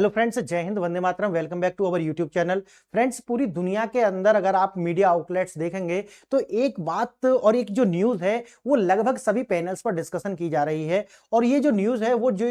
Hello friends, जय हिंद, वंदे मातरम। Welcome back to our YouTube channel. Friends, पूरी दुनिया के अंदर अगर आप मीडिया आउटलेट्स देखेंगे तो एक बात और एक जो न्यूज़ है वो लगभग सभी पैनल्स पर डिस्कशन की जा रही है। और ये जो न्यूज़ है वो जो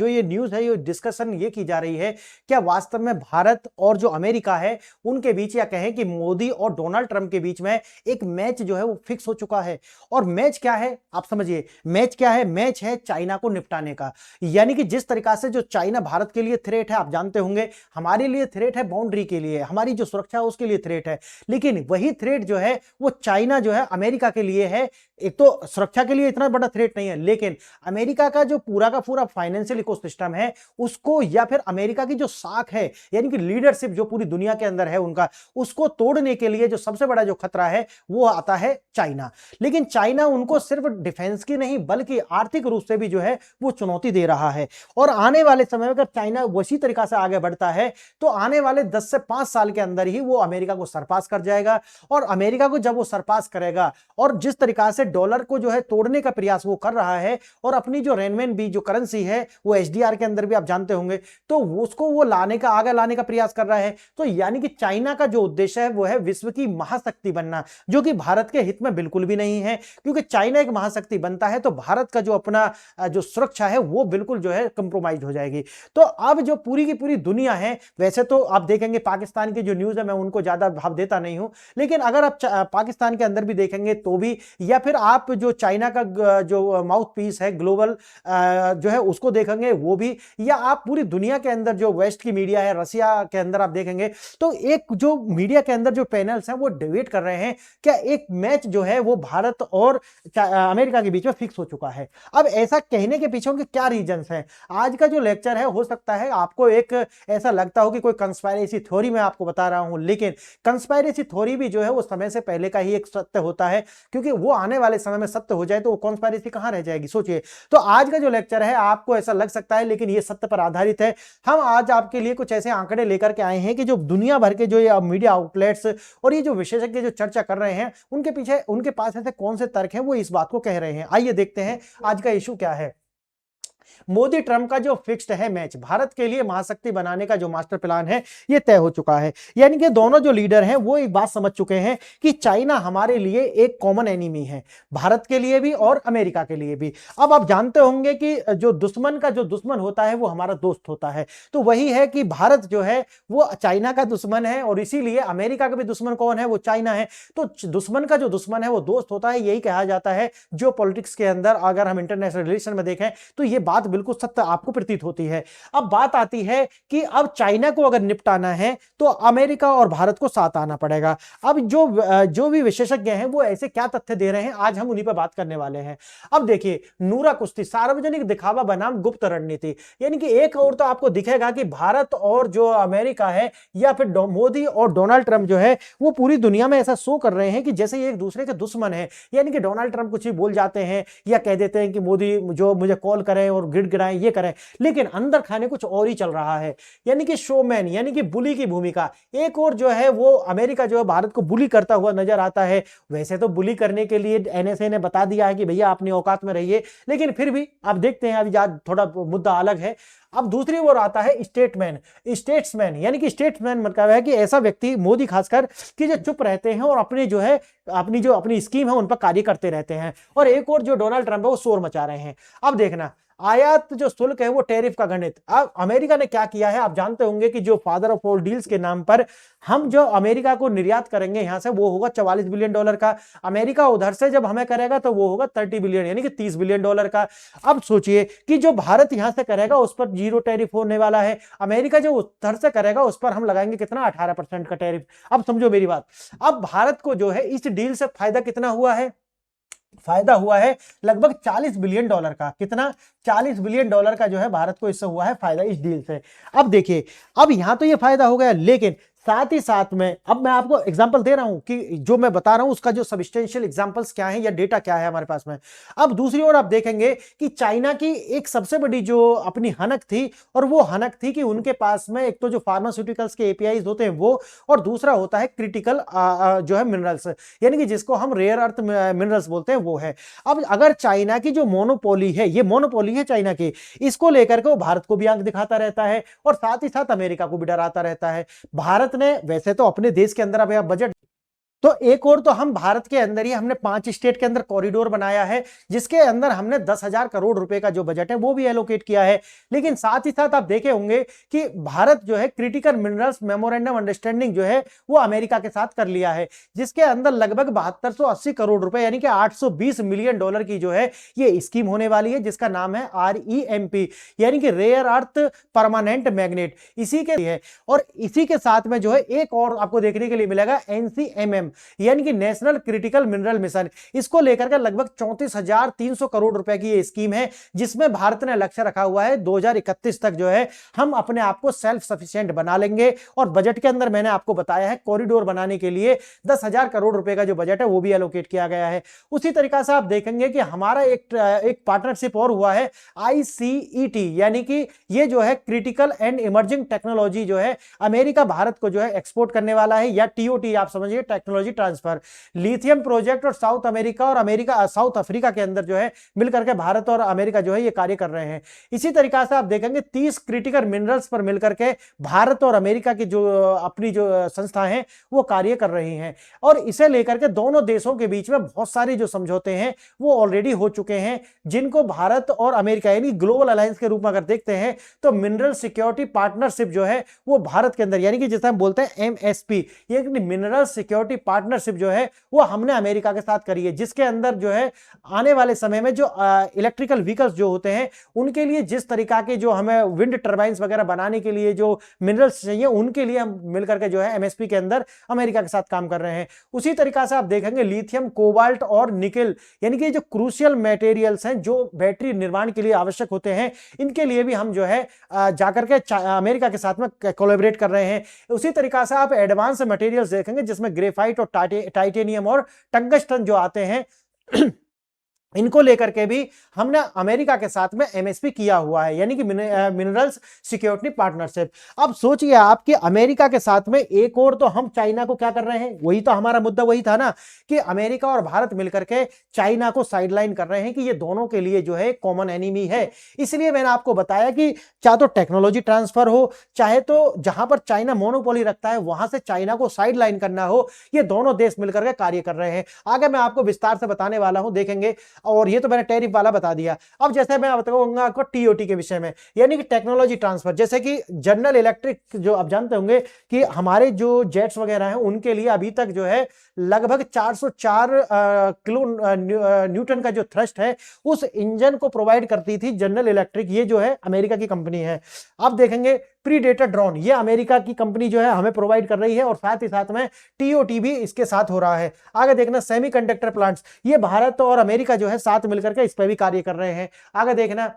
ये न्यूज़ है, ये डिस्कशन ये की जा रही है, क्या वास्तव में भारत और जो अमेरिका है उनके बीच, या कहें कि मोदी और डोनाल्ड ट्रंप के बीच में एक मैच जो है वो फिक्स हो चुका है। और मैच क्या है आप समझिए, मैच क्या है? मैच है चाइना को निपटाने का। यानी कि जिस तरीका से जो चाइना भारत के लिए थ्रेट है, आप जानते होंगे हमारे लिए थ्रेट है बाउंड्री के लिए, हमारी जो सुरक्षा है उसके लिए थ्रेट है, लेकिन वही थ्रेट जो है वो चाइना जो है अमेरिका के लिए है। एक तो सुरक्षा के लिए इतना बड़ा थ्रेट नहीं है, लेकिन अमेरिका का जो पूरा का पूरा फाइनेंशियल इकोसिस्टम है उसको, या फिर अमेरिका की जो साख है यानी कि लीडरशिप जो पूरी दुनिया के अंदर है उनका, उसको तोड़ने के लिए जो सबसे बड़ा जो खतरा है वो आता है चाइना। लेकिन चाइना उनको सिर्फ डिफेंस की नहीं बल्कि आर्थिक रूप से भी जो है वो चुनौती दे रहा है। और आने वाले समय में अगर चाइना उसी तरीका से आगे बढ़ता है तो आने वाले 10 से 5 साल के अंदर ही वो अमेरिका को सरपास कर जाएगा। और अमेरिका को जब वो सरपास करेगा और जिस तरीका से डॉलर को जो है तोड़ने का प्रयास वो कर रहा है, और अपनी जो रेनमेनबी जो करेंसी है वो एचडीआर के अंदर भी आप जानते होंगे, तो उसको वो आगे लाने का प्रयास कर रहा है। तो यानी कि चाइना का जो उद्देश्य है वो है विश्व की महाशक्ति बनना, जो कि भारत के हित में बिल्कुल भी नहीं है। क्योंकि चाइना एक महाशक्ति बनता है तो भारत का जो अपना जो सुरक्षा है वो बिल्कुल जो है कंप्रोमाइज हो जाएगी। तो अब जो पूरी की पूरी दुनिया है, वैसे तो आप देखेंगे पाकिस्तान की जो न्यूज़ है मैं उनको ज़्यादा भाव देता नहीं हूं, लेकिन अगर आप पाकिस्तान के अंदर भी देखेंगे तो भी, या फिर आप जो चाइना का जो माउथ पीस है ग्लोबल जो है उसको देखेंगे वो भी, या आप पूरी दुनिया के अंदर जो वेस्ट की मीडिया है, रसिया के अंदर आप देखेंगे तो एक जो मीडिया के अंदर जो पैनल्स हैं वो डिबेट कर रहे हैं क्या एक मैच जो है वो भारत और अमेरिका के बीच में फिक्स हो चुका है। अब ऐसा कहने के पीछे उनके क्या रीजंस हैं? आज का जो लेक्चर है हो सकता है आपको एक ऐसा लगता हो कि कोई कंस्पायरेसी थ्योरी मैं आपको बता रहा हूं, लेकिन कंस्पायरेसी थ्योरी भी जो है वो समय से पहले का ही एक सत्य होता है, क्योंकि वो आने वाले समय में सत्य हो जाए तो वो कंस्पायरेसी कहां रह जाएगी, सोचिए। तो आज का जो लेक्चर है आपको ऐसा लग सकता है, लेकिन ये सत्य पर आधारित है। हम आज आपके लिए कुछ ऐसे आंकड़े लेकर के आए हैं कि जो दुनिया भर के जो मीडिया आउटलेट्स और ये जो विशेषज्ञ जो चर्चा कर रहे हैं उनके पीछे, उनके पास ऐसे कौन से तर्क हैं वो इस बात को कह रहे हैं। आइए देखते हैं आज का इशू क्या है। मोदी ट्रंप का जो फिक्स्ड है मैच, भारत के लिए महाशक्ति बनाने का जो मास्टर प्लान है ये तय हो चुका है। यानी कि दोनों जो लीडर हैं वो एक बात समझ चुके हैं कि चाइना हमारे लिए एक कॉमन एनिमी है, भारत के लिए भी और अमेरिका के लिए भी। अब आप जानते होंगे कि जो दुश्मन का जो दुश्मन होता है वो हमारा दोस्त होता है, तो वही है कि भारत जो है वो चाइना का दुश्मन है, और इसीलिए अमेरिका का भी दुश्मन कौन है? वो चाइना है। तो दुश्मन का जो दुश्मन है वो दोस्त होता है, यही कहा जाता है जो पॉलिटिक्स के अंदर। अगर हम इंटरनेशनल रिलेशन में देखें तो ये बात बिल्कुल सत्य आपको प्रतीत होती है। अब बात आती है कि अब चाइना को अगर निपटाना है तो अमेरिका और भारत को साथ आना पड़ेगा। अब जो भी विशेषज्ञ हैं वो ऐसे क्या तथ्य दे रहे हैं, आज हम उन्हीं पर बात करने वाले हैं। अब देखिए, नूरा कुश्ती, सार्वजनिक दिखावा बनाम गुप्त रणनीति। यानी कि एक और तो आपको दिखेगा कि भारत और जो अमेरिका है या फिर मोदी और डोनाल्ड ट्रंप जो है वो पूरी दुनिया में ऐसा शो कर रहे हैं कि जैसे ये एक दूसरे के दुश्मन है। यानी कि डोनाल्ड ट्रंप कुछ ही बोल जाते हैं या कह देते हैं कि मोदी जो मुझे कॉल करें और गिड़गिड़ाएं ये करें, लेकिन अंदर खाने कुछ और ही चल रहा है। यानी कि शोमैन, यानी कि बुली की भूमिका। एक और जो है वो अमेरिका जो है भारत को बुली करता हुआ नजर आता है। वैसे तो बुली करने के लिए एनएसए ने बता दिया है कि भैया अपनी औकात में रहिए, लेकिन फिर भी आप देखते हैं अभी आज थोड़ा मुद्दा अलग है। अब दूसरी ओर आता है स्टेट्समैन, यानी कि स्टेट्समैन मतलब है कि ऐसा व्यक्ति, मोदी खासकर, कि जो चुप रहते हैं और अपने जो है अपनी स्कीम है उन पर कार्य करते रहते हैं। और एक और जो डोनाल्ड ट्रंप है वो शोर मचा रहे हैं। अब देखना, आयात जो शुल्क है वो टैरिफ का गणित। अब अमेरिका ने क्या किया है, आप जानते होंगे कि जो फादर ऑफ ऑल डील्स के नाम पर हम जो अमेरिका को निर्यात करेंगे यहां से वो होगा $44 बिलियन का। अमेरिका उधर से जब हमें करेगा तो वो होगा 30 बिलियन, यानी कि $30 बिलियन का। अब सोचिए कि जो भारत यहां से करेगा उस पर जीरो टैरिफ होने वाला है, अमेरिका जो उधर से करेगा उस पर हम लगाएंगे कितना, 18% का टैरिफ। अब समझो मेरी बात, अब भारत को जो है इस डील से फायदा कितना हुआ है? फायदा हुआ है लगभग $40 बिलियन का। कितना? $40 बिलियन का जो है भारत को इससे हुआ है फायदा, इस डील से। अब देखिए, अब यहां तो ये फायदा हो गया, लेकिन साथ ही साथ में अब मैं आपको एग्जांपल दे रहा हूं कि जो मैं बता रहा हूं उसका जो सब्सटेंशियल एग्जांपल्स क्या है या डेटा क्या है हमारे पास में। अब दूसरी ओर आप देखेंगे कि चाइना की एक सबसे बड़ी जो अपनी हनक थी, और वो हनक थी कि उनके पास में एक तो जो फार्मास्यूटिकल्स के एपीआईज होते हैं वो, और दूसरा होता है क्रिटिकल जो है मिनरल्स, यानी कि जिसको हम रेयर अर्थ मिनरल्स बोलते हैं वो है। अब अगर चाइना की जो मोनोपोली है, ये मोनोपोली है चाइना की, इसको लेकर के वो भारत को भी आंख दिखाता रहता है और साथ ही साथ अमेरिका को भी डराता रहता है। भारत ने वैसे तो अपने देश के अंदर अब बजट, तो एक और तो हम भारत के अंदर ही हमने 5 स्टेट के अंदर कॉरिडोर बनाया है, जिसके अंदर हमने 10,000 करोड़ रुपए का जो बजट है वो भी एलोकेट किया है। लेकिन साथ ही साथ आप देखे होंगे कि भारत जो है क्रिटिकल मिनरल्स मेमोरेंडम अंडरस्टैंडिंग जो है वो अमेरिका के साथ कर लिया है, जिसके अंदर लगभग 7280 करोड़ रुपए यानी कि 820 मिलियन डॉलर की जो है ये स्कीम होने वाली है, जिसका नाम है REMP, यानी कि रेयर अर्थ परमानेंट मैग्नेट। इसी के है, और इसी के साथ में जो है एक और आपको देखने के लिए मिलेगा NCMM, यानी कि नेशनल क्रिटिकल मिनरल मिशन। इसको लेकर के लगभग 34,300 करोड़ रुपए की ये स्कीम है, जिसमें भारत ने लक्ष्य रखा हुआ है 2031 तक जो है हम अपने आप को सेल्फ सफिशिएंट बना लेंगे। और बजट के अंदर मैंने आपको बताया है कॉरिडोर बनाने के लिए 10,000 करोड़ रुपए का जो बजट है वो भी एलोकेट किया गया है। उसी तरीका से आप देखेंगे कि हमारा एक पार्टनरशिप और हुआ है ICET, यानी कि ये जो है क्रिटिकल एंड इमर्जिंग टेक्नोलॉजी जो है अमेरिका भारत को जो है एक्सपोर्ट करने वाला है, या TOT आप समझिए, टेक्नोलॉजी ट्रांसफर। लिथियम प्रोजेक्ट और साउथ अमेरिका और साउथ अफ्रीका के अंदर जो है मिलकर के भारत और अमेरिका जो है ये कार्य कर रहे हैं। इसी तरीका से आप देखेंगे 30 क्रिटिकल मिनरल्स पर मिलकर के भारत और अमेरिका की जो अपनी जो संस्थाएं हैं वो कार्य कर रही हैं, और इसे लेकर के दोनों देशों के बीच में बहुत सारे जो समझौते हैं वो ऑलरेडी हो चुके हैं, जिनको भारत और अमेरिका यानी ग्लोबल अलायंस के रूप में अगर देखते हैं तो मिनरल सिक्योरिटी पार्टनरशिप जो है वो भारत के अंदर, यानी कि जिसे हम बोलते हैं MSP, यानी मिनरल सिक्योरिटी पार्टनरशिप जो है वो हमने अमेरिका के साथ करी है, जिसके अंदर जो है आने वाले समय में जो इलेक्ट्रिकल व्हीकल्स जो होते हैं उनके लिए जिस तरीका के जो हमें विंड टर्बाइंस वगैरह बनाने के लिए जो मिनरल्स चाहिए उनके लिए हम मिलकर के जो है MSP के अंदर अमेरिका के साथ काम कर रहे हैं। उसी तरीका से आप देखेंगे लिथियम, कोबाल्ट और निकेल, यानी कि जो क्रूशियल मटेरियल्स हैं जो बैटरी निर्माण के लिए आवश्यक होते हैं, इनके लिए भी हम जो है जाकर के अमेरिका के साथ में कोलैबोरेट कर रहे हैं। उसी तरीका से आप एडवांस मटेरियल्स देखेंगे जिसमें ग्रेफाइट और टाइटेनियम और टंगस्टन जो आते हैं इनको लेकर के भी हमने अमेरिका के साथ में MSP किया हुआ है, यानी कि मिनरल्स सिक्योरिटी पार्टनरशिप। अब सोचिए आप कि अमेरिका के साथ में एक और तो हम चाइना को क्या कर रहे हैं, वही तो हमारा मुद्दा वही था ना कि अमेरिका और भारत मिलकर के चाइना को साइडलाइन कर रहे हैं कि ये दोनों के लिए जो है कॉमन एनिमी है। इसलिए मैंने आपको बताया कि चाहे तो टेक्नोलॉजी ट्रांसफर हो, चाहे तो जहां पर चाइना मोनोपोली रखता है वहां से चाइना को साइडलाइन करना हो, ये दोनों देश मिलकर के कार्य कर रहे हैं। आगे मैं आपको विस्तार से बताने वाला हूं, देखेंगे। और ये तो मैंने टैरिफ वाला बता दिया। अब जैसे मैं बताऊंगा आपको TOT के विषय में, यानी कि टेक्नोलॉजी ट्रांसफर। जैसे कि जनरल इलेक्ट्रिक जो आप जानते होंगे कि हमारे जो जेट्स वगैरह हैं उनके लिए अभी तक जो है लगभग 404 किलो न्यूटन का जो थ्रस्ट है उस इंजन को प्रोवाइड करती थी जनरल इलेक्ट्रिक, ये जो है अमेरिका की कंपनी है। अब देखेंगे प्रीडेटर ड्रोन, ये अमेरिका की कंपनी जो है हमें प्रोवाइड कर रही है, और साथ ही साथ में TOT भी इसके साथ हो रहा है। आगे देखना सेमीकंडक्टर प्लांट्स, ये भारत और अमेरिका जो है साथ मिलकर के इस पर भी कार्य कर रहे हैं। आगे देखना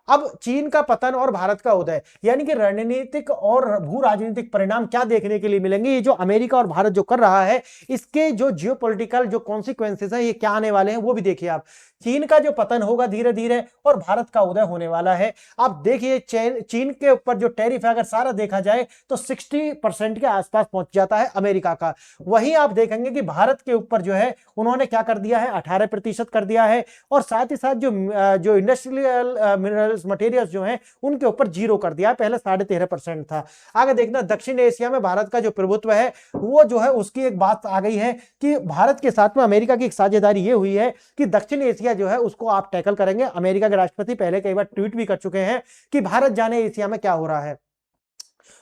अब चीन का पतन और भारत का उदय, यानी कि रणनीतिक और भू राजनीतिक परिणाम क्या देखने के लिए मिलेंगे। ये जो अमेरिका और भारत जो कर रहा है इसके जो जियोपॉलिटिकल जो कॉन्सिक्वेंसेस है ये क्या आने वाले हैं वो भी देखिए आप। चीन का जो पतन होगा धीरे धीरे और भारत का उदय होने वाला है। आप देखिए चीन के ऊपर जो टैरिफ है अगर सारा देखा जाए तो 60% के आसपास पहुंच जाता है अमेरिका का। वहीं आप देखेंगे कि भारत के ऊपर जो है उन्होंने क्या कर दिया है, 18% कर दिया है, और साथ ही साथ जो इंडस्ट्रियल मिनरल्स मटेरियल्स जो हैं उनके ऊपर 0 कर दिया है, पहले 13.5% था। आगे देखना दक्षिण एशिया में भारत का जो प्रभुत्व है वो जो है उसकी एक बात आ गई है कि भारत के साथ में अमेरिका की एक साझेदारी ये हुई है कि दक्षिण एशिया जो है उसको आप टैकल करेंगे। अमेरिका के राष्ट्रपति पहले कई बार ट्वीट भी कर चुके हैं कि भारत जाने एशिया में क्या हो रहा है।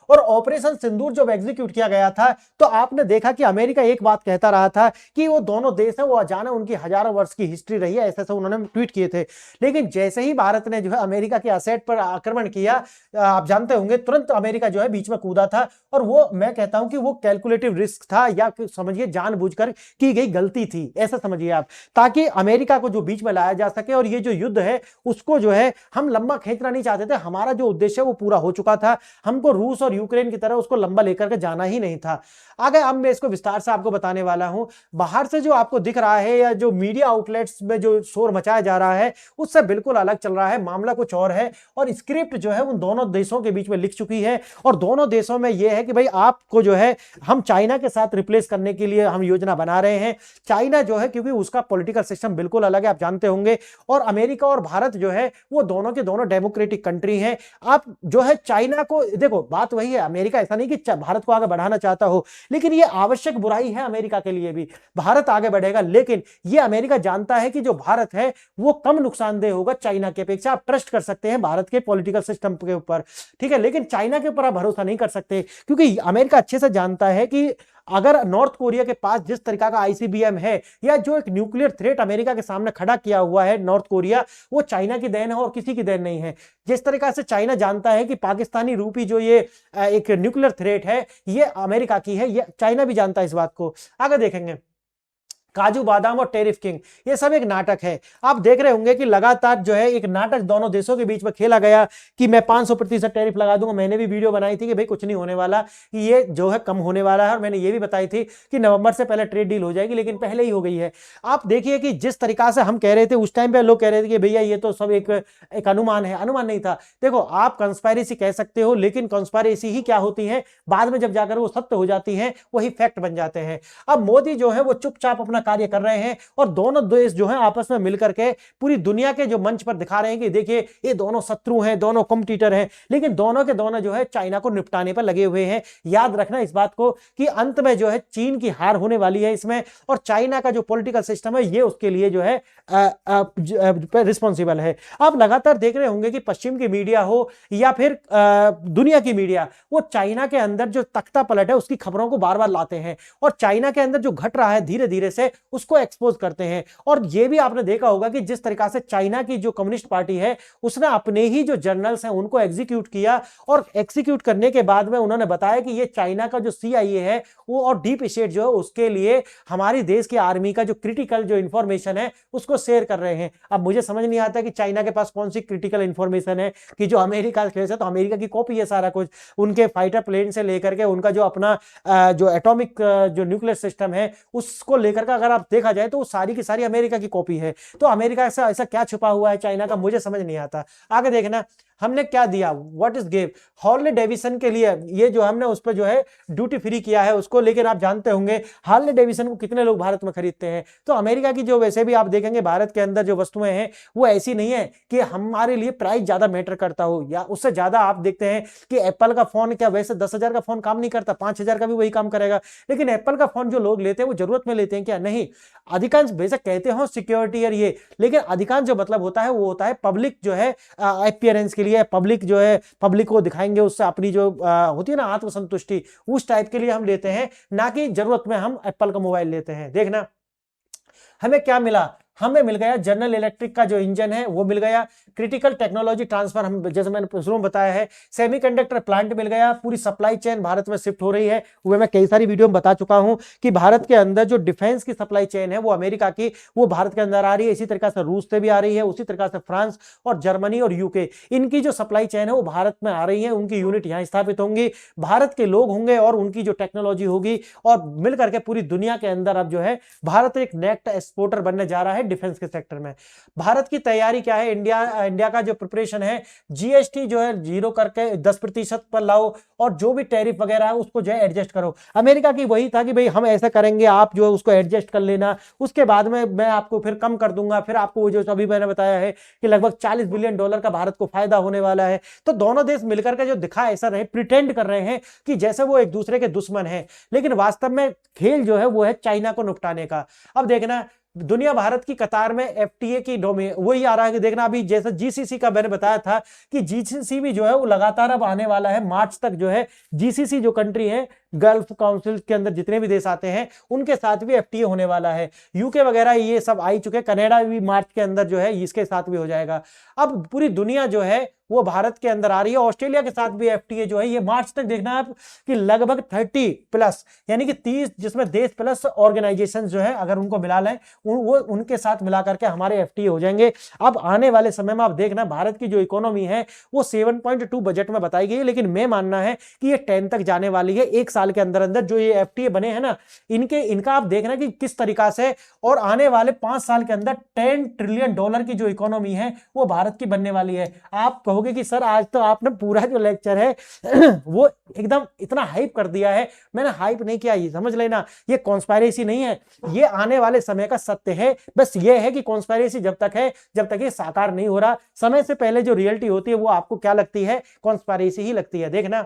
और ऑपरेशन सिंदूर जब एग्जीक्यूट किया गया था तो आपने देखा कि अमेरिका एक बात कहता रहा था कि वो दोनों देश हैं वो अजाना उनकी हजारों वर्ष की हिस्ट्री रही है, ऐसे ऐसे उन्होंने ट्वीट किए थे। लेकिन जैसे ही भारत ने जो है अमेरिका के असेट पर आक्रमण किया, आप जानते होंगे तुरंत अमेरिका जो है बीच में कूदा था, और वो मैं कहता हूं कि वो कैलकुलेटिव रिस्क था या समझिए जानबूझकर की गई गलती थी, ऐसा समझिए आप, ताकि अमेरिका को जो बीच में लाया जा सके। और ये जो युद्ध है उसको जो है हम लंबा खींचना नहीं चाहते थे, हमारा जो उद्देश्य है वो पूरा हो चुका था। हमको रूस और यूक्रेन की तरह उसको लंबा लेकर के जाना ही नहीं था। आगे अब मैं इसको विस्तार से आपको बताने वाला हूं। बाहर से जो आपको दिख रहा है या जो मीडिया आउटलेट्स में जो शोर मचाया जा रहा है उससे बिल्कुल अलग चल रहा है, मामला कुछ और है। और स्क्रिप्ट जो है उन दोनों देशों के बीच में लिख चुकी है और दोनों देशों में यह है कि भाई आपको जो है हम चाइना के साथ रिप्लेस करने के लिए हम योजना बना रहे हैं। चाइना जो है क्योंकि उसका पॉलिटिकल सिस्टम बिल्कुल अलग है, आप जानते होंगे, और अमेरिका और भारत जो है वो दोनों के दोनों डेमोक्रेटिक कंट्री हैं। आप जो है चाइना को देखो, बात वही है, अमेरिका ऐसा नहीं कि भारत को आगे बढ़ाना चाहता हो, लेकिन ये आवश्यक बुराई है अमेरिका के लिए भी। भारत आगे बढ़ेगा लेकिन ये अमेरिका जानता है कि जो भारत है वो कम नुकसानदेह होगा चाइना की अपेक्षा। आप ट्रस्ट कर सकते हैं भारत के पॉलिटिकल सिस्टम के ऊपर, ठीक है, लेकिन चाइना के ऊपर आप भरोसा नहीं कर सकते क्योंकि अमेरिका अच्छे से जानता है कि अगर नॉर्थ कोरिया के पास जिस तरीका का आईसीबीएम है या जो एक न्यूक्लियर थ्रेट अमेरिका के सामने खड़ा किया हुआ है नॉर्थ कोरिया, वो चाइना की देन है और किसी की देन नहीं है। जिस तरीका से चाइना जानता है कि पाकिस्तानी रूपी जो ये एक न्यूक्लियर थ्रेट है ये अमेरिका की है, ये चाइना भी जानता है इस बात को। आगे देखेंगे काजू बादाम और टेरिफ किंग, ये सब एक नाटक है। आप देख रहे होंगे कि लगातार जो है एक नाटक दोनों देशों के बीच में खेला गया कि मैं 500% टैरिफ लगा दूंगा। मैंने भी वीडियो बनाई थी कि भाई कुछ नहीं होने वाला, कि ये जो है कम होने वाला है, और मैंने ये भी बताई थी कि नवंबर से पहले ट्रेड डील हो जाएगी, लेकिन पहले ही हो गई है। आप देखिए कि जिस तरीका से हम कह रहे थे उस टाइम पे लोग कह रहे थे कि भैया ये तो सब एक अनुमान है, अनुमान नहीं था। देखो आप कंस्पायरेसी कह सकते हो, लेकिन कंस्पायरेसी ही क्या होती है, बाद में जब जाकर वो सत्य हो जाती है वही फैक्ट बन जाते हैं। अब मोदी जो है वो चुपचाप अपना कार्य कर रहे हैं और दोनों देश जो हैं आपस में मिलकर के पूरी दुनिया के जो मंच पर दिखा रहे हैं कि देखिए ये दोनों शत्रु हैं, दोनों कॉम्पिटिटर हैं, लेकिन दोनों के दोनों जो है चाइना को निपटाने पर लगे हुए हैं। याद रखना इस बात को कि अंत में जो है चीन की हार होने वाली है इसमें, और चाइना का जो पॉलिटिकल सिस्टम है ये उसके लिए जो है रिस्पॉन्सिबल है। आप लगातार देख रहे होंगे कि पश्चिम की मीडिया हो या फिर दुनिया की मीडिया, वो चाइना के अंदर जो तख्ता पलट है उसकी खबरों को बार बार लाते हैं और चाइना के अंदर जो घट रहा है धीरे धीरे से उसको एक्सपोज करते हैं। और यह भी आपने देखा होगा कि जिस तरीका से चाइना की जो कम्युनिस्ट पार्टी है उसने अपने ही जो जर्नल्स हैं उनको एग्जीक्यूट किया, और एग्जीक्यूट करने के बाद में उन्होंने बताया कि ये चाइना का जो CIA है वो और डीप स्टेट जो है उसके लिए हमारी देश की आर्मी का जो क्रिटिकल जो इंफॉर्मेशन है उसको शेयर कर रहे हैं। अब मुझे समझ नहीं आता कि चाइना के पास कौन सी क्रिटिकल इंफॉर्मेशन है कि जो अमेरिका के है, तो अमेरिका की कॉपी है सारा कुछ, उनके फाइटर प्लेन से लेकर के उनका जो अपना जो एटॉमिक जो न्यूक्लियर सिस्टम है उसको लेकर के अगर आप देखा जाए तो वो सारी की सारी अमेरिका की कॉपी है। तो अमेरिका से ऐसा क्या छुपा हुआ है चाइना का, मुझे समझ नहीं आता। आगे देखना हमने क्या दिया, what is give Harley Davidson के लिए, ये जो हमने उस पर जो है ड्यूटी फ्री किया है उसको, लेकिन आप जानते होंगे हार्ले डेविसन को कितने लोग भारत में खरीदते हैं। तो अमेरिका की जो वैसे भी आप देखेंगे भारत के अंदर जो वस्तुएं हैं वो ऐसी नहीं है कि हमारे लिए प्राइस ज्यादा मैटर करता हो, या उससे ज्यादा आप देखते हैं कि एप्पल का फोन क्या वैसे 10,000 का फोन काम नहीं करता, 5,000 का भी वही काम करेगा, लेकिन एप्पल का फोन जो लोग लेते हैं वो जरूरत में लेते हैं क्या, नहीं। अधिकांश बेशक कहते हो सिक्योरिटी और ये, लेकिन अधिकांश जो मतलब होता है वो होता है पब्लिक जो है अपीयरेंस के लिए, पब्लिक जो है पब्लिक को दिखाएंगे, उससे अपनी जो होती है ना आत्मसंतुष्टि, उस टाइप के लिए हम लेते हैं, ना कि जरूरत में हम एप्पल का मोबाइल लेते हैं। देखना हमें क्या मिला, हमें मिल गया जनरल इलेक्ट्रिक का जो इंजन है वो मिल गया, क्रिटिकल टेक्नोलॉजी ट्रांसफर, हम जैसे मैंने शुरू में बताया है, सेमीकंडक्टर प्लांट मिल गया, पूरी सप्लाई चेन भारत में शिफ्ट हो रही है। वो मैं कई सारी वीडियो में बता चुका हूं कि भारत के अंदर जो डिफेंस की सप्लाई चेन है वो अमेरिका की, वो भारत के अंदर आ रही है, इसी तरीके से रूस से भी आ रही है, उसी तरीके से फ्रांस और जर्मनी और यूके, इनकी जो सप्लाई चेन है वो भारत में आ रही है, उनकी यूनिट यहां स्थापित होंगी, भारत के लोग होंगे और उनकी जो टेक्नोलॉजी होगी, और मिलकर के पूरी दुनिया के अंदर अब जो है भारत एक नेट एक्सपोर्टर बनने जा रहा है डिफेंस के सेक्टर में। भारत की तैयारी क्या है, इंडिया का जो प्रिपरेशन है, जीएसटी जो है 0 करके 10% पर लाओ, और जो भी टैरिफ वगैरह है उसको जो है एडजस्ट करो। अमेरिका की वही था कि भाई हम ऐसा करेंगे, आप जो है उसको एडजस्ट कर लेना, उसके बाद में मैं आपको फिर कम कर दूंगा, फिर आपको वो जो अभी मैंने बताया है कि लगभग $40 बिलियन का भारत को फायदा होने वाला है। तो दोनों देश मिलकर के जो दिखा ऐसा रहे, प्रिटेंड कर रहे हैं कि जैसे वो एक दूसरे के दुश्मन है, लेकिन वास्तव में खेल जो है वो है चाइना को निपटाने का। अब देखना दुनिया भारत की कतार में एफटीए की डोमेन वही आ रहा है कि देखना अभी जैसे जीसीसी का मैंने बताया था कि जीसीसी भी जो है वो लगातार अब आने वाला है, मार्च तक जो है जीसीसी जो कंट्री है गल्फ काउंसिल के अंदर जितने भी देश आते हैं उनके साथ भी एफटीए होने वाला है। यूके वगैरह ये सब आ चुके, कनाडा भी मार्च के अंदर जो है इसके साथ भी हो जाएगा। अब पूरी दुनिया जो है वो भारत के अंदर आ रही है। ऑस्ट्रेलिया के साथ भी एफटीए जो है ये मार्च तक देखना आप कि लगभग 30 प्लस यानी कि 30 जिसमें देश प्लस ऑर्गेनाइजेशन जो है अगर उनको मिला लें वो उनके साथ मिला करके हमारे एफटीए हो जाएंगे। अब आने वाले समय में आप देखना भारत की जो इकोनॉमी है वो 7.2 बजट में बताई गई है, लेकिन मैं मानना है कि ये 10 तक जाने वाली है। एक साल के अंदर अंदर जो ये एफटीए बने हैं ना इनका आप देखना कि किस तरीका से, और आने वाले 5 साल के अंदर $10 ट्रिलियन की जो इकोनॉमी है वो भारत की बनने वाली है। आप कहोगे कि सर आज तो आपने पूरा जो लेक्चर है वो एकदम इतना हाइप कर दिया है। मैंने हाइप नहीं किया, ये समझ लेना ये कॉन्स्पायरेसी नहीं है, ये आने वाले समय का सत्य है। बस ये है कि कॉन्स्पायरेसी जब तक है जब तक ये साकार नहीं हो रहा, समय से पहले जो रियलिटी होती है वो आपको क्या लगती है, कॉन्स्पायरेसी ही लगती है। देखना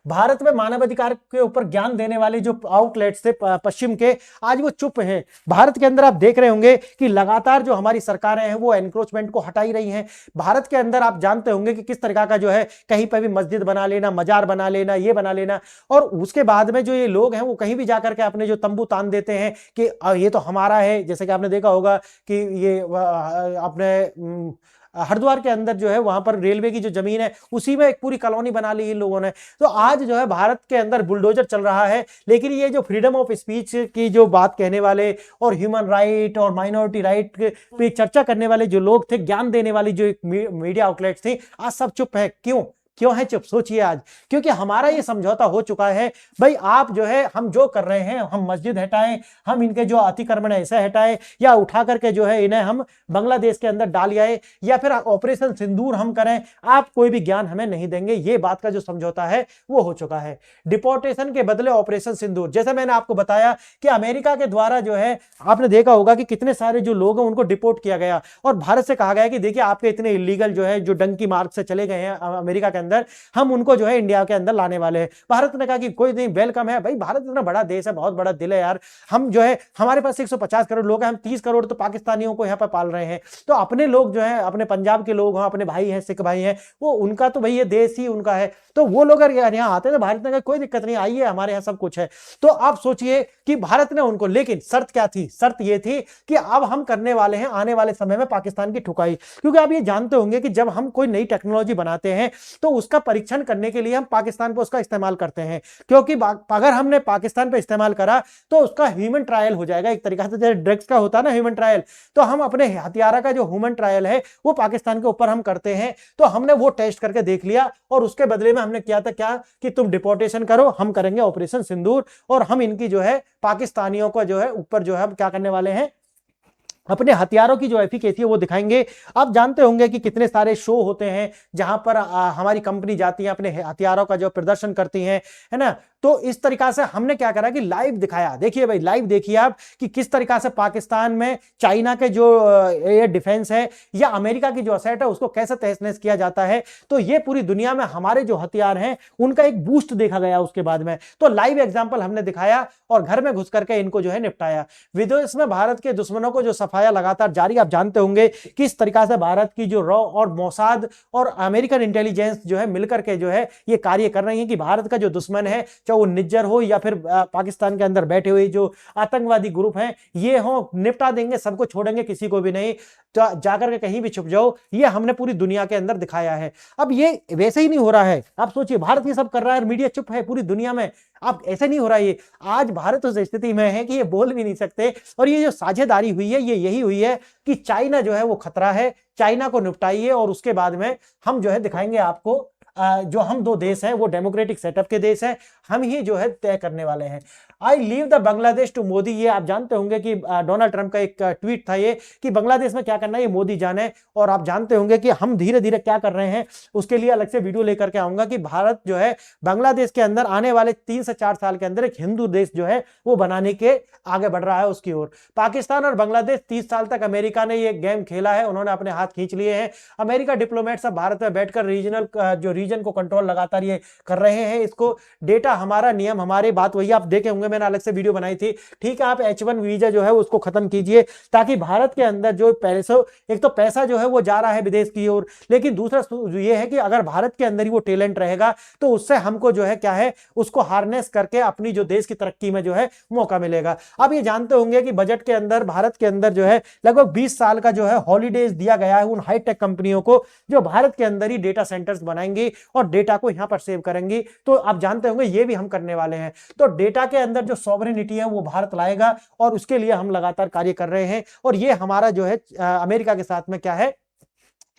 भारत में मानवाधिकार के ऊपर ज्ञान देने वाले जो आउटलेट्स थे पश्चिम के, आज वो चुप हैं। भारत के अंदर आप देख रहे होंगे कि लगातार जो हमारी सरकारें हैं वो एनक्रोचमेंट को हटा ही रही हैं। भारत के अंदर आप जानते होंगे कि किस तरीका का जो है कहीं पर भी मस्जिद बना लेना, मजार बना लेना, ये बना लेना, और उसके बाद में जो ये लोग हैं वो कहीं भी जाकर के अपने जो तंबू तान देते हैं कि ये तो हमारा है। जैसे कि आपने देखा होगा कि ये अपने हरिद्वार के अंदर जो है वहां पर रेलवे की जो जमीन है उसी में एक पूरी कॉलोनी बना ली इन लोगों ने। तो आज जो है भारत के अंदर बुलडोजर चल रहा है, लेकिन ये जो फ्रीडम ऑफ स्पीच की जो बात कहने वाले और ह्यूमन राइट और माइनॉरिटी राइट पे चर्चा करने वाले जो लोग थे, ज्ञान देने वाली जो मीडिया आउटलेट्स थी, आज सब चुप है। क्यों है चुप? सोचिए आज, क्योंकि हमारा ये समझौता हो चुका है भाई आप जो है हम जो कर रहे हैं, हम मस्जिद हटाएं, हम इनके जो अतिक्रमण ऐसा हटाएं, या उठा करके जो है इन्हें हम बांग्लादेश के अंदर डाल आए, या फिर ऑपरेशन सिंदूर हम करें, आप कोई भी ज्ञान हमें नहीं देंगे। ये बात का जो समझौता है वो हो चुका है। डिपोर्टेशन के बदले ऑपरेशन सिंदूर, जैसे मैंने आपको बताया कि अमेरिका के द्वारा जो है आपने देखा होगा कि कितने सारे जो लोग हैं उनको डिपोर्ट किया गया, और भारत से कहा गया कि देखिए आपके इतने इलीगल जो है जो डंकी मार्ग से चले गए हैं अमेरिका के अंदर, हम उनको जो है इंडिया के अंदर लाने वाले हैं। भारत ने कहा कि कोई नहीं, वेलकम है भाई, भारत इतना बड़ा देश है, बहुत बड़ा दिल है यार, हम जो है हमारे पास 150 करोड़ लोग हैं, हम 30 करोड़ तो पाकिस्तानियों को यहाँ पर पाल रहे हैं। तो अपने लोग जो है अपने पंजाब के लोग हैं, अपने भाई हैं, सिख भाई हैं, वो उनका तो भाई ये देश ही उनका है, तो वो लोग अगर यहाँ आते हैं तो भारत ने कहा कोई दिक्कत नहीं, आइए हमारे यहाँ सब कुछ है। तो आप सोचिए कि भारत ने उनको, लेकिन शर्त क्या थी? शर्त ये थी कि अब हम करने वाले हैं आने वाले समय में पाकिस्तान की ठुकाई। क्योंकि आप ये जानते होंगे कि जब हम कोई नई टेक्नोलॉजी बनाते हैं तो उसका परीक्षण करने के लिए हम पाकिस्तान पर उसका इस्तेमाल करते हैं, क्योंकि अगर हमने पाकिस्तान पर इस्तेमाल करा तो उसका ह्यूमन ट्रायल हो जाएगा एक तरीका से, जैसे ड्रग्स का होता है ना ह्यूमन ट्रायल, तो हम अपने हथियारा का जो ह्यूमन ट्रायल है वो पाकिस्तान के ऊपर हम करते हैं। तो हमने वो टेस्ट करके देख लिया, और उसके बदले में हमने किया था क्या कि तुम डिपोर्टेशन करो, हम करेंगे ऑपरेशन सिंदूर, और हम इनकी जो है पाकिस्तानियों को जो है ऊपर जो है हम क्या करने वाले हैं, अपने हथियारों की जो एफिकेसी है वो दिखाएंगे। आप जानते होंगे कि कितने सारे शो होते हैं जहां पर हमारी कंपनी जाती है, अपने हथियारों का जो प्रदर्शन करती हैं, है ना। तो इस तरीका से हमने क्या करा कि लाइव दिखाया। देखिए भाई, लाइव देखिए आप कि किस तरीका से पाकिस्तान में चाइना के जो एयर डिफेंस है या अमेरिका की जो असेट है उसको कैसे तहस-नहस किया जाता है। तो ये पूरी दुनिया में हमारे जो हथियार हैं उनका एक बूस्ट देखा गया उसके बाद में। तो लाइव एग्जाम्पल हमने दिखाया और घर में घुस करके इनको जो है निपटाया। विदेश में भारत के दुश्मनों को जो सफाया लगातार जारी, आप जानते होंगे किस तरीका से भारत की जो रॉ और मोसाद और अमेरिकन इंटेलिजेंस जो है मिलकर के जो है ये कार्य कर रही है कि भारत का जो दुश्मन है, चाहे वो निज्जर हो या फिर पाकिस्तान के अंदर बैठे हुए जो आतंकवादी ग्रुप हैं, ये हो, निपटा देंगे, सबको छोड़ेंगे, किसी को भी नहीं, तो जाकर के कहीं भी छुप जाओ। ये हमने पूरी दुनिया के अंदर दिखाया है। अब ये वैसे ही नहीं हो रहा है। आप सोचिए, भारत ये सब कर रहा है, मीडिया चुप है पूरी दुनिया में। अब ऐसे नहीं हो रहा है। ये आज भारत उस स्थिति में है कि ये बोल भी नहीं सकते, और ये जो साझेदारी हुई है ये यही हुई है कि चाइना जो है वो खतरा है, चाइना को निपटाइए, और उसके बाद में हम जो है दिखाएंगे आपको जो हम दो देश हैं वो डेमोक्रेटिक सेटअप के देश हैं, हम ही जो है तय करने वाले हैं। I leave the Bangladesh to Modi, ये आप जानते होंगे कि डोनाल्ड ट्रंप का एक ट्वीट था ये कि बांग्लादेश में क्या करना है ये मोदी जाने। और आप जानते होंगे कि हम धीरे धीरे क्या कर रहे हैं, उसके लिए अलग से वीडियो लेकर के आऊंगा कि भारत जो है बांग्लादेश के अंदर आने वाले 3 से 4 साल के अंदर एक हिंदू देश जो है वो बनाने के आगे बढ़ रहा है उसकी ओर। पाकिस्तान और बांग्लादेश 30 साल तक अमेरिका ने ये गेम खेला है, उन्होंने अपने हाथ खींच लिए हैं। अमेरिका डिप्लोमेट्स अब भारत में बैठकर रीजनल जो रीजन को कंट्रोल लगातार ये कर रहे हैं। इसको डेटा हमारा नियम हमारे, बात वही आप देखे होंगे, मैंने अलग से वीडियो बनाई थी। ठीक है, आप H1 वीजा जो है उसको खत्म कीजिए, ताकि भारत के अंदर जो पैसा, एक तो पैसा जो है वो जा रहा है विदेश की ओर, लेकिन दूसरा ये है कि अगर भारत के अंदर ही वो टैलेंट रहेगा तो उससे हमको जो है क्या है, उसको हार्नेस करके अपनी जो देश की तरक्की में जो है मौका मिलेगा। अब ये जानते होंगे कि बजट के अंदर भारत के अंदर जो है लगभग 20 साल का जो है हॉलीडेज दिया गया है उन हाईटेक कंपनियों को जो भारत के अंदर ही डेटा सेंटर्स बनाएंगी और डेटा को यहां पर सेव करेंगी। तो आप जानते होंगे ये भी हम करने वाले हैं। तो डेटा के अंदर जो सॉवरेनिटी है वो भारत लाएगा और उसके लिए हम लगातार कार्य कर रहे हैं। और ये हमारा जो है अमेरिका के साथ में क्या है,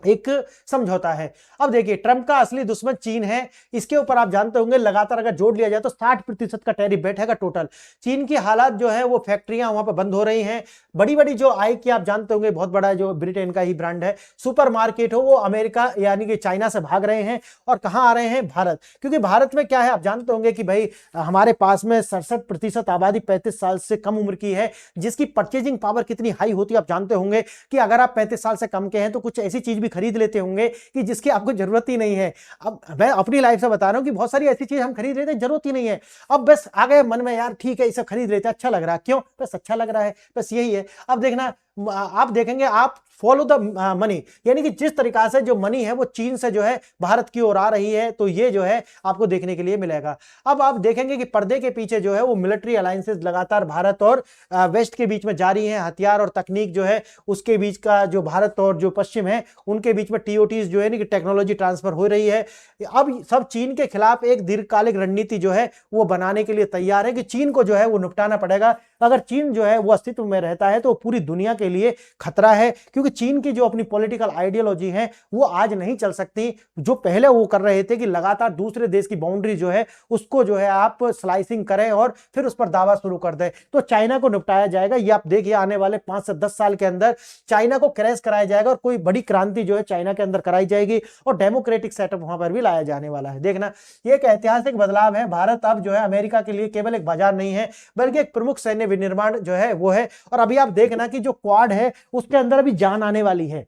एक समझौता है। अब देखिए, ट्रंप का असली दुश्मन चीन है। इसके ऊपर आप जानते होंगे लगातार अगर जोड़ लिया जाए तो 60% का टैरिफ बैठेगा टोटल। चीन की हालात जो है वो फैक्ट्रियां वहां पर बंद हो रही हैं। बड़ी बड़ी जो आई की आप जानते होंगे, बहुत बड़ा जो ब्रिटेन का ही ब्रांड है, सुपरमार्केट हो, वो अमेरिका यानी कि चाइना से भाग रहे हैं और कहां आ रहे हैं, भारत। क्योंकि भारत में क्या है, आप जानते होंगे कि भाई हमारे पास में 67% आबादी 35 साल से कम उम्र की है, जिसकी परचेजिंग पावर कितनी हाई होती है आप जानते होंगे कि अगर आप 35 साल से कम के हैं तो कुछ ऐसी चीज भी खरीद लेते होंगे कि जिसकी आपको जरूरत ही नहीं है। अब मैं अपनी लाइफ से बता रहा हूं कि बहुत सारी ऐसी चीज हम खरीद लेते हैं, जरूरत ही नहीं है, अब बस आ गए मन में, यार ठीक है इसे खरीद लेते हैं, अच्छा लग रहा है, क्यों, बस अच्छा लग रहा है, बस यही है। अब देखना, आप देखेंगे, आप फॉलो द मनी, यानी कि जिस तरीका से जो मनी है वो चीन से जो है भारत की ओर आ रही है, तो ये जो है आपको देखने के लिए मिलेगा। अब आप देखेंगे कि पर्दे के पीछे जो है वो मिलिट्री अलायंसेस लगातार भारत और वेस्ट के बीच में जारी हैं। हथियार और तकनीक जो है उसके बीच का, जो भारत और जो पश्चिम है उनके बीच में TOTs जो है ना कि टेक्नोलॉजी ट्रांसफर हो रही है। अब सब चीन के खिलाफ एक दीर्घकालिक रणनीति जो है वो बनाने के लिए तैयार है कि चीन को जो है वो निपटाना पड़ेगा। अगर चीन जो है वो अस्तित्व में रहता है तो पूरी दुनिया के लिए खतरा है, क्योंकि चीन की जो अपनी पॉलिटिकल आइडियोलॉजी है वो आज नहीं चल सकती। जो पहले वो कर रहे थे कि लगातार दूसरे देश की बाउंड्री जो है उसको जो है आप स्लाइसिंग करें और फिर उस पर दावा शुरू कर दें, तो चाइना को निपटाया जाएगा। ये आप देखिए, आने वाले 5 से 10 साल के अंदर चाइना को क्रैश कराया जाएगा और कोई बड़ी क्रांति जो है चाइना के अंदर कराई जाएगी और डेमोक्रेटिक सेटअप वहां पर भी लाया जाने वाला है। देखना, ये एक ऐतिहासिक बदलाव है। भारत अब जो है अमेरिका के लिए केवल एक बाजार नहीं है, बल्कि एक प्रमुख सैन्य विनिर्माण जो है वो है। और अभी आप देखना कि जो क्वाड है उसके अंदर अभी जान आने वाली है।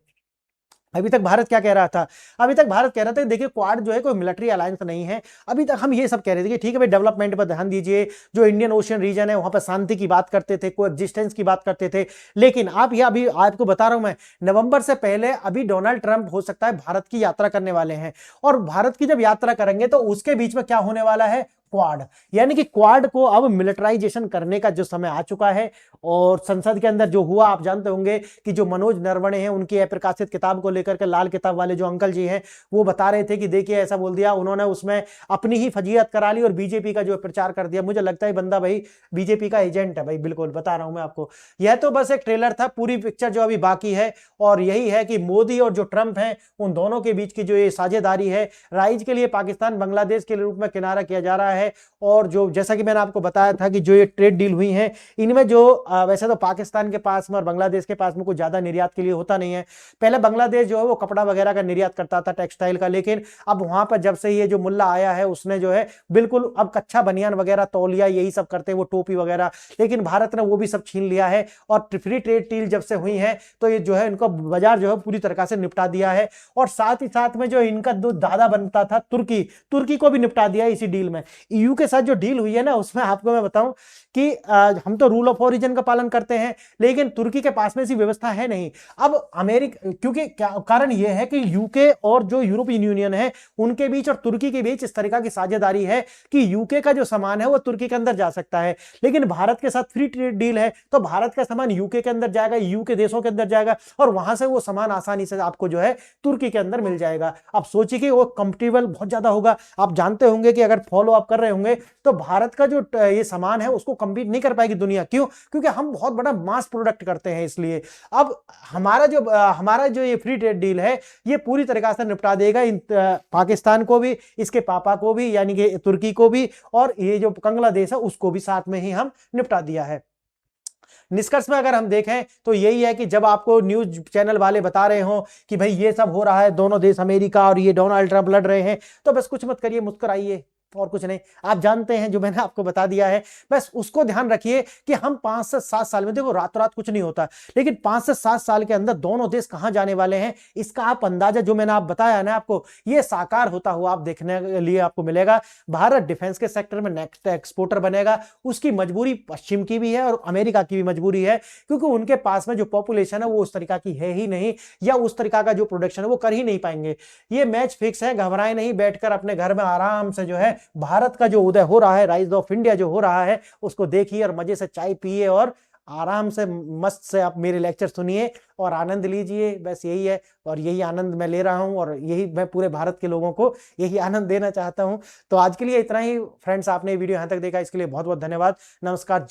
अभी तक भारत क्या कह रहा था, अभी तक भारत कह रहा था देखिए क्वाड जो है कोई मिलिट्री अलायंस नहीं है। अभी तक हम ये सब कह रहे थे कि ठीक है भाई, डेवलपमेंट पर ध्यान दीजिए, जो इंडियन ओशियन रीजन है वहां पर शांति की बात करते थे, कोएग्जिस्टेंस की बात करते थे। लेकिन आप ये अभी आपको बता रहा हूं मैं, नवंबर से पहले अभी डोनाल्ड ट्रंप हो सकता है भारत की यात्रा करने वाले हैं, और भारत की जब यात्रा करेंगे तो उसके बीच में क्या होने वाला है, क्वाड। यानी कि क्वाड को अब मिलिटराइजेशन करने का जो समय आ चुका है। और संसद के अंदर जो हुआ, आप जानते होंगे कि जो मनोज नरवणे हैं उनकी प्रकाशित किताब को लेकर के लाल किताब वाले जो अंकल जी हैं वो बता रहे थे कि देखिए ऐसा बोल दिया उन्होंने, उसमें अपनी ही फजीहत करा ली और बीजेपी का जो प्रचार कर दिया। मुझे लगता है बंदा भाई बीजेपी का एजेंट है भाई, बिल्कुल बता रहा हूं मैं आपको। यह तो बस एक ट्रेलर था, पूरी पिक्चर जो अभी बाकी है और यही है कि मोदी और जो ट्रंप है उन दोनों के बीच की जो ये साझेदारी है, राइज के लिए पाकिस्तान बांग्लादेश के रूप में किनारा किया जा रहा है। और जो जैसा कि मैंने आपको बताया था कि जो ये ट्रेड डील हुई है इनमें जो वैसे तो पाकिस्तान के पास में और बांग्लादेश के पास में कुछ ज्यादा निर्यात के लिए होता नहीं है। पहले बांग्लादेश जो है वो कपड़ा वगैरह का निर्यात करता था, टेक्सटाइल का, लेकिन अब वहां पर जब से ये जो मुल्ला आया है उसने जो है बिल्कुल अब कच्चा बनियान वगैरह, तौलिया, यही सब करते हैं वो, टोपी वगैरह, लेकिन भारत ने वो भी सब छीन लिया है। और फ्री ट्रेड डील जब से हुई है तो ये जो है इनका बाजार जो है पूरी तरह से निपटा दिया है। और साथ ही साथ में जो इनका जो दादा बनता था तुर्की को भी निपटा दिया इसी डील में। EU के साथ जो डील हुई है ना उसमें आपको मैं बताऊं कि हम तो रूल ऑफ ओरिजिन का पालन करते हैं, लेकिन तुर्की के पास में ऐसी व्यवस्था है नहीं। अब अमेरिका, क्योंकि कारण यह है कि यूके और जो यूरोपियन यूनियन है उनके बीच और तुर्की के बीच इस तरह की साझेदारी है कि यूके का जो सामान है वो तुर्की के अंदर जा सकता है, लेकिन भारत के साथ फ्री ट्रेड डील है तो भारत का सामान यूके के अंदर जाएगा, EU के देशों के अंदर जाएगा और वहां से वो सामान आसानी से आपको जो है तुर्की के अंदर मिल जाएगा। आप सोचिए कि वो कंफर्टेबल बहुत ज्यादा होगा। आप जानते होंगे कि अगर फॉलो अप कर रहे होंगे तो भारत का जो ये सामान है उसको कम्पीट नहीं कर पाएगी दुनिया। क्यों? क्योंकि हम बहुत बड़ा मास प्रोडक्ट करते हैं। इसलिए अब हमारा जो ये फ्री ट्रेड डील है ये पूरी तरीके से निपटा देगा पाकिस्तान को भी, इसके पापा को भी यानी कि तुर्की को भी, और ये जो बांग्लादेश है उसको भी साथ में ही हम निपटा दिया है। निष्कर्ष में अगर हम देखें तो यही है कि जब आपको न्यूज चैनल वाले बता रहे हो कि भाई ये सब हो रहा है, दोनों देश अमेरिका और ये डोनाल्ड ट्रंप लड़ रहे हैं, तो बस कुछ मत करिए, मुस्कुराइए, और कुछ नहीं। आप जानते हैं जो मैंने आपको बता दिया है, बस उसको ध्यान रखिए कि हम 5 से 7 साल में, देखो रातों रात कुछ नहीं होता, लेकिन 5 से 7 साल के अंदर दोनों देश कहां जाने वाले हैं इसका आप अंदाजा, जो मैंने आप बताया ना आपको, ये साकार होता हुआ आप देखने के लिए आपको मिलेगा। भारत डिफेंस के सेक्टर में नेक्स्ट एक्सपोर्टर बनेगा। उसकी मजबूरी पश्चिम की भी है और अमेरिका की भी मजबूरी है, क्योंकि उनके पास में जो पॉपुलेशन है वो उस तरीका की है ही नहीं, या उस तरीका का जो प्रोडक्शन है वो कर ही नहीं पाएंगे। ये मैच फिक्स है, घबराए नहीं, बैठकर अपने घर में आराम से जो है भारत का जो उदय हो रहा है, राइज ऑफ इंडिया जो हो रहा है, उसको देखिए और मजे से चाय पिए और आराम से मस्त से आप मेरे लेक्चर सुनिए और आनंद लीजिए। बस यही है, और यही आनंद मैं ले रहा हूं और यही मैं पूरे भारत के लोगों को यही आनंद देना चाहता हूं। तो आज के लिए इतना ही फ्रेंड्स, आपने वीडियो यहां तक देखा इसके लिए बहुत बहुत धन्यवाद। नमस्कार।